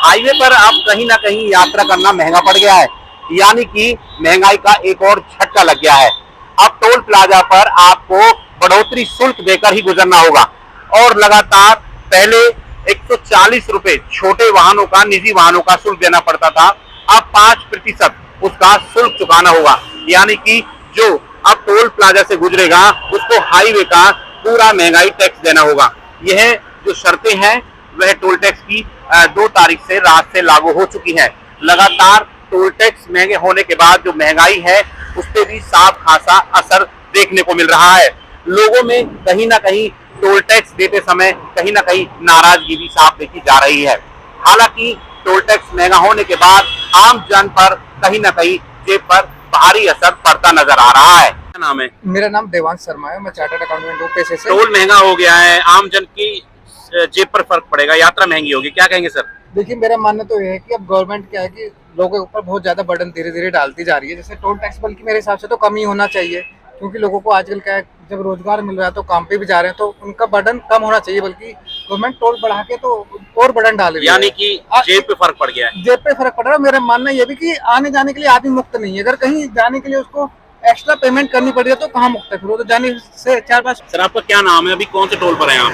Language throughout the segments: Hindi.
हाईवे पर अब कहीं ना कहीं यात्रा करना महंगा पड़ गया है, यानी कि महंगाई का एक और झटका लग गया है। अब टोल प्लाजा पर आपको बढ़ोतरी शुल्क देकर ही गुजरना होगा और लगातार पहले 140 रुपए छोटे वाहनों का, निजी वाहनों का शुल्क देना पड़ता था, अब 5% उसका शुल्क चुकाना होगा। यानी कि जो अब टोल प्लाजा से गुजरेगा उसको हाईवे का पूरा महंगाई टैक्स देना होगा। यह जो शर्तें हैं वह टोल टैक्स की 2 तारीख से रात से लागू हो चुकी है। लगातार टोल टैक्स महंगे होने के बाद जो महंगाई है उस पर भी साफ खासा असर देखने को मिल रहा है। लोगों में कहीं ना कहीं टोल टैक्स देते समय कहीं ना कहीं नाराजगी भी साफ देखी जा रही है। हालांकि टोल टैक्स महंगा होने के बाद आम जन पर कहीं ना कहीं जेब पर भारी असर पड़ता नजर आ रहा है। क्या नाम है? मेरा नाम देवांश शर्मा है। मैं चार्टर्ड अकाउंटेंट हूँ पेशे से। टोल महंगा हो गया है, आम जन की जेब पर फर्क पड़ेगा, यात्रा महंगी होगी, क्या कहेंगे सर? देखिए, मेरा मानना तो ये है कि अब गवर्नमेंट क्या है कि लोगों के ऊपर बहुत ज्यादा बर्डन धीरे धीरे डालती जा रही है। जैसे टोल टैक्स, बल्कि मेरे हिसाब से तो कम ही होना चाहिए, क्योंकि लोगों को आजकल क्या है, जब रोजगार मिल रहा है तो काम पे भी जा रहे हैं, तो उनका बर्डन कम होना चाहिए। बल्कि गवर्नमेंट टोल बढ़ा के तो और बर्डन डाल रही है, यानी कि जेब पे फर्क पड़ गया है। जेब पे फर्क पड़ रहा है। मेरा मानना ये भी कि आने जाने के लिए आदमी मुक्त नहीं है। अगर कहीं जाने के लिए उसको एक्स्ट्रा पेमेंट करनी पड़ रही है तो कहाँ मुक्त है? फिर वो तो जाने से 4-5। सर आपका क्या नाम है? अभी कौन से टोल पर हैं आप?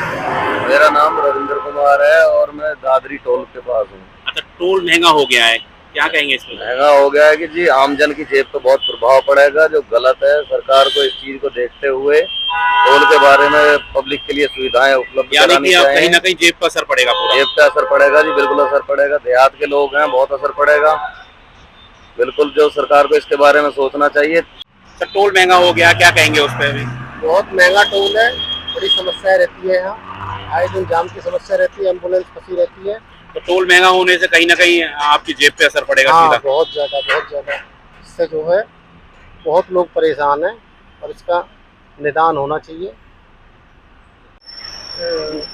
मेरा नाम रविंद्र कुमार है और मैं दादरी टोल के पास हूँ। अच्छा, टोल महंगा हो गया है, क्या कहेंगे इस पर? महंगा हो गया है कि जी आमजन की जेब पे बहुत प्रभाव पड़ेगा, जो गलत है। सरकार को इस चीज को देखते हुए टोल के बारे में पब्लिक के लिए सुविधाएं उपलब्ध यानी करानी कि अब कहीं चाहिए। ना कहीं जेब पर असर पड़ेगा पूरा। जेब पे असर पड़ेगा जी, बिल्कुल असर पड़ेगा। देहात के लोग हैं, बहुत असर पड़ेगा। बिल्कुल जो सरकार को इसके बारे में सोचना चाहिए। सर टोल महंगा हो गया, क्या कहेंगे उस पर अभी? बहुत महंगा टोल है, बड़ी समस्या रहती है यहाँ। आए दिन जाम की समस्या रहती है, एम्बुलेंस फंसी रहती है। तो टोल महंगा होने से कहीं ना कहीं आपकी जेब पे असर पड़ेगा हाँ, सीधा। बहुत ज़्यादा। इससे जो है बहुत लोग परेशान हैं और इसका निदान होना चाहिए।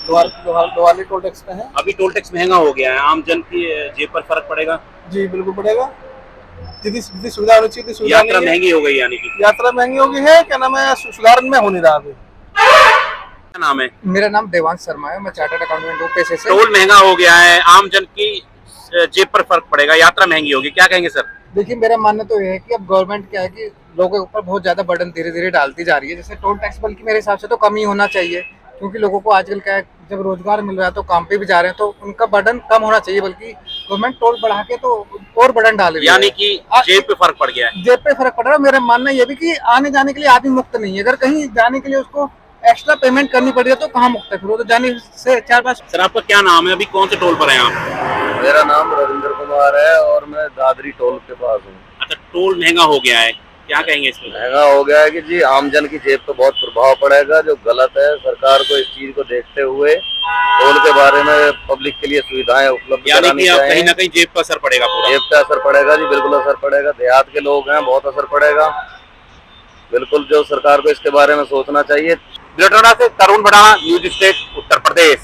दोवाली टोल टैक्स पे है। अभी टोल टैक्स महंगा हो गया है, आम जन की जेब पर फर्क पड़ेगा। जी बिल्कुल पड़ेगा। जितनी सुविधा होनी चाहिए सुविधा यात्रा नहीं है। महंगी हो गई यानी कि। यात्रा महंगी हो गई है, क्या नाम है, सुधार में हो नहीं रहा अभी। क्या नाम है? मेरा नाम देवांश शर्मा है। मैं चार्टर्ड अकाउंटेंट हूँ पेशे से। टोल महंगा हो गया है, आम जन की जेब पर फर्क पड़ेगा, यात्रा महंगी होगी, क्या कहेंगे सर? देखिए, मेरा मानना तो ये है कि अब गवर्नमेंट क्या है कि लोगों के ऊपर बहुत ज्यादा बर्डन धीरे धीरे डालती जा रही है। जैसे टोल टैक्स, बल्कि मेरे हिसाब से तो कम ही होना चाहिए, क्योंकि लोगों को आजकल क्या है, जब रोजगार मिल रहा है तो काम पे भी जा रहे हैं, तो उनका बर्डन कम होना चाहिए। बल्कि गवर्नमेंट टोल बढ़ा के तो और बर्डन डाल रही है, यानी कि जेब पे फर्क पड़ गया है। जेब पे फर्क पड़ रहा है। मेरा मानना ये भी कि आने जाने के लिए आदमी मुक्त नहीं है। अगर कहीं जाने के लिए उसको एक्स्ट्रा पेमेंट करनी पड़ रही है तो कहाँ मुक्त है? फिर वो तो जाने से 4-5। सर आपका क्या नाम है? अभी कौन से टोल पर हैं आप? मेरा नाम रविंद्र कुमार है और मैं दादरी टोल के पास हूँ। अच्छा, टोल महंगा हो गया है, क्या कहेंगे इस पर? महंगा हो गया है कि जी आमजन की जेब पे बहुत प्रभाव पड़ेगा, जो गलत है। सरकार को इस चीज को देखते हुए टोल के बारे में पब्लिक के लिए सुविधाएं उपलब्ध यानी करानी कि अब चाहिए। कहीं ना कहीं जेब पर असर पड़ेगा पूरा। जेब पे असर पड़ेगा जी, बिल्कुल असर पड़ेगा। देहात के लोग हैं, बहुत असर पड़ेगा। बिल्कुल जो सरकार को इसके बारे में सोचना चाहिए। बुलेटिन से तरुण भड़ाना, न्यूज स्टेट, उत्तर प्रदेश।